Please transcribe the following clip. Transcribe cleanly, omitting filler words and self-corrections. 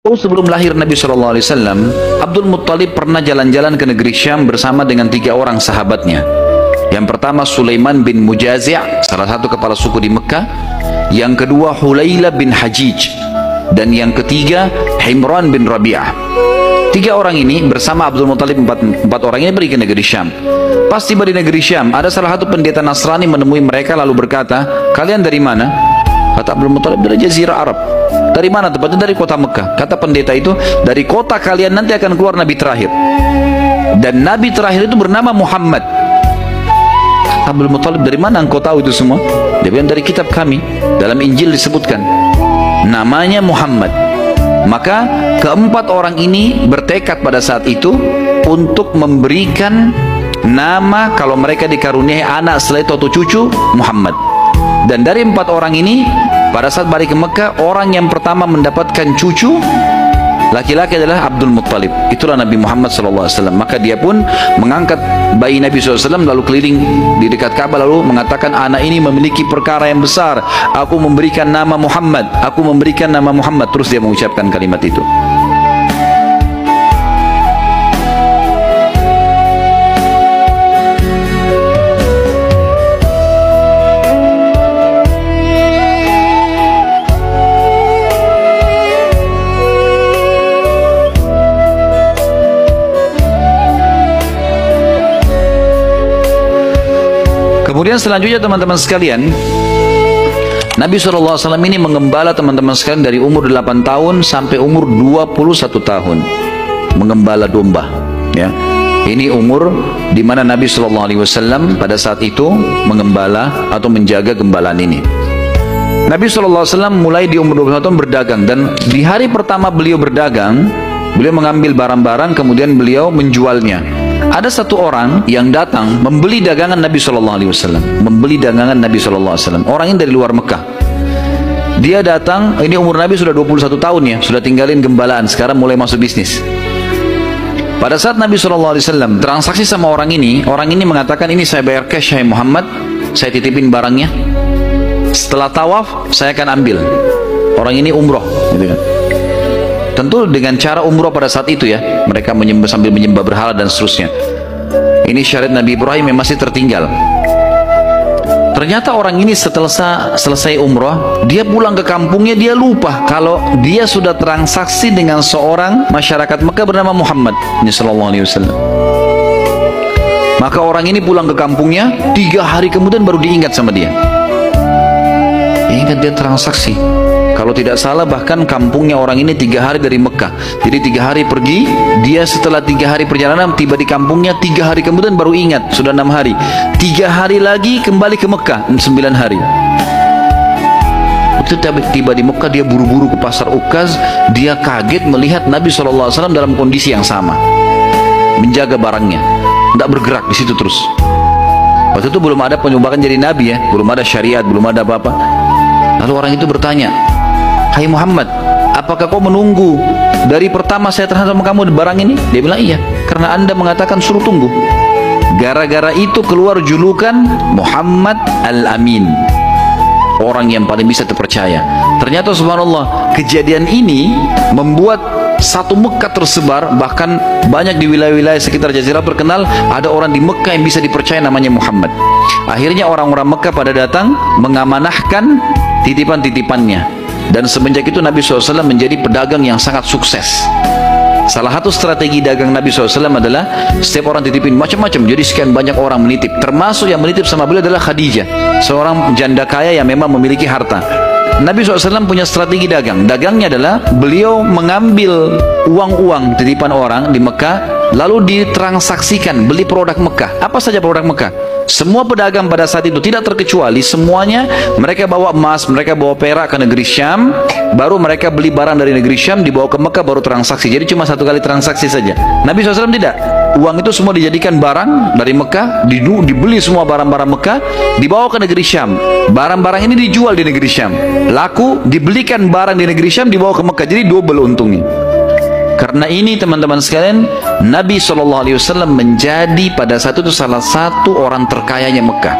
Sebelum lahir Nabi SAW, Abdul Muttalib pernah jalan-jalan ke negeri Syam bersama dengan 3 orang sahabatnya. Yang pertama Sulaiman bin Mujazi', salah satu kepala suku di Mekah. Yang kedua Hulayla bin Hajij. Dan yang ketiga Himran bin Rabi'ah. 3 orang ini bersama Abdul Muttalib, 4 orang ini pergi ke negeri Syam. Pas tiba di negeri Syam, ada salah satu pendeta Nasrani menemui mereka lalu berkata, "Kalian dari mana?" Kata Abdul Muttalib, "Dari Jazirah Arab." "Dari mana?" "Tepatnya dari kota Mekah." Kata pendeta itu, "Dari kota kalian nanti akan keluar Nabi terakhir. Dan Nabi terakhir itu bernama Muhammad." Abdul Muttalib, "Dari mana engkau tahu itu semua?" Dia bilang, "Dari kitab kami. Dalam Injil disebutkan namanya Muhammad." Maka keempat orang ini bertekad pada saat itu untuk memberikan nama kalau mereka dikaruniai anak setelah itu atau cucu, Muhammad. Dan dari 4 orang ini, pada saat balik ke Mekah, orang yang pertama mendapatkan cucu laki-laki adalah Abdul Muttalib. Itulah Nabi Muhammad SAW. Maka dia pun mengangkat bayi Nabi SAW lalu keliling di dekat Ka'bah lalu mengatakan, "Anak ini memiliki perkara yang besar. Aku memberikan nama Muhammad. Aku memberikan nama Muhammad." Terus dia mengucapkan kalimat itu. Kemudian selanjutnya teman-teman sekalian, Nabi SAW ini mengembala teman-teman sekalian dari umur 8 tahun sampai umur 21 tahun. Mengembala domba. Ya. Ini umur di mana Nabi SAW pada saat itu mengembala atau menjaga gembalaan ini. Nabi SAW mulai di umur 21 tahun berdagang. Dan di hari pertama beliau berdagang, beliau mengambil barang-barang kemudian beliau menjualnya. Ada satu orang yang datang membeli dagangan Nabi SAW, membeli dagangan Nabi SAW. Orang ini dari luar Mekah. Dia datang, ini umur Nabi sudah 21 tahun ya, sudah tinggalin gembalaan, sekarang mulai masuk bisnis. Pada saat Nabi SAW transaksi sama orang ini mengatakan, "Ini saya bayar cash, hai Muhammad, saya titipin barangnya. Setelah tawaf, saya akan ambil." Orang ini umroh, gitu kan. Tentu dengan cara umroh pada saat itu ya, mereka sambil menyembah berhala dan seterusnya. Ini syariat Nabi Ibrahim yang masih tertinggal. Ternyata orang ini setelah selesai umroh, dia pulang ke kampungnya, dia lupa kalau dia sudah transaksi dengan seorang masyarakat Mekah bernama Muhammad SAW. Maka orang ini pulang ke kampungnya, 3 hari kemudian baru diingat sama dia. Ingat dia transaksi. Kalau tidak salah bahkan kampungnya orang ini 3 hari dari Mekah. Jadi 3 hari pergi, dia setelah 3 hari perjalanan tiba di kampungnya, 3 hari kemudian baru ingat, sudah 6 hari. 3 hari lagi kembali ke Mekah, 9 hari. Waktu tiba di Mekah, dia buru-buru ke pasar Ukaz. Dia kaget melihat Nabi SAW dalam kondisi yang sama, menjaga barangnya, tidak bergerak di situ terus. Waktu itu belum ada penyumbatan jadi Nabi ya, belum ada syariat, belum ada apa-apa. Lalu orang itu bertanya, "Hai Muhammad, apakah kau menunggu dari pertama saya terhadap kamu barang ini?" Dia bilang, "Iya, karena Anda mengatakan suruh tunggu." Gara-gara itu keluar julukan Muhammad Al-Amin, orang yang paling bisa terpercaya. Ternyata subhanallah, kejadian ini membuat satu Mekah tersebar, bahkan banyak di wilayah-wilayah sekitar Jazirah terkenal ada orang di Mekah yang bisa dipercaya namanya Muhammad. Akhirnya orang-orang Mekah pada datang mengamanahkan titipan-titipannya. Dan semenjak itu Nabi SAW menjadi pedagang yang sangat sukses. Salah satu strategi dagang Nabi SAW adalah setiap orang titipin macam-macam. Jadi sekian banyak orang menitip. Termasuk yang menitip sama beliau adalah Khadijah, seorang janda kaya yang memang memiliki harta. Nabi SAW punya strategi dagang. Dagangnya adalah beliau mengambil uang-uang titipan orang di Mekah, lalu ditransaksikan, beli produk Mekah. Apa saja produk Mekah? Semua pedagang pada saat itu tidak terkecuali, semuanya mereka bawa emas, mereka bawa perak ke negeri Syam, baru mereka beli barang dari negeri Syam, dibawa ke Mekah, baru transaksi. Jadi cuma 1 kali transaksi saja. Nabi SAW tidak. Uang itu semua dijadikan barang dari Mekah, dibeli semua barang-barang Mekah, dibawa ke negeri Syam. Barang-barang ini dijual di negeri Syam. Laku, dibelikan barang di negeri Syam, dibawa ke Mekah. Jadi double untungnya. Karena ini teman-teman sekalian, Nabi SAW menjadi pada saat itu salah satu orang terkayanya Mekah.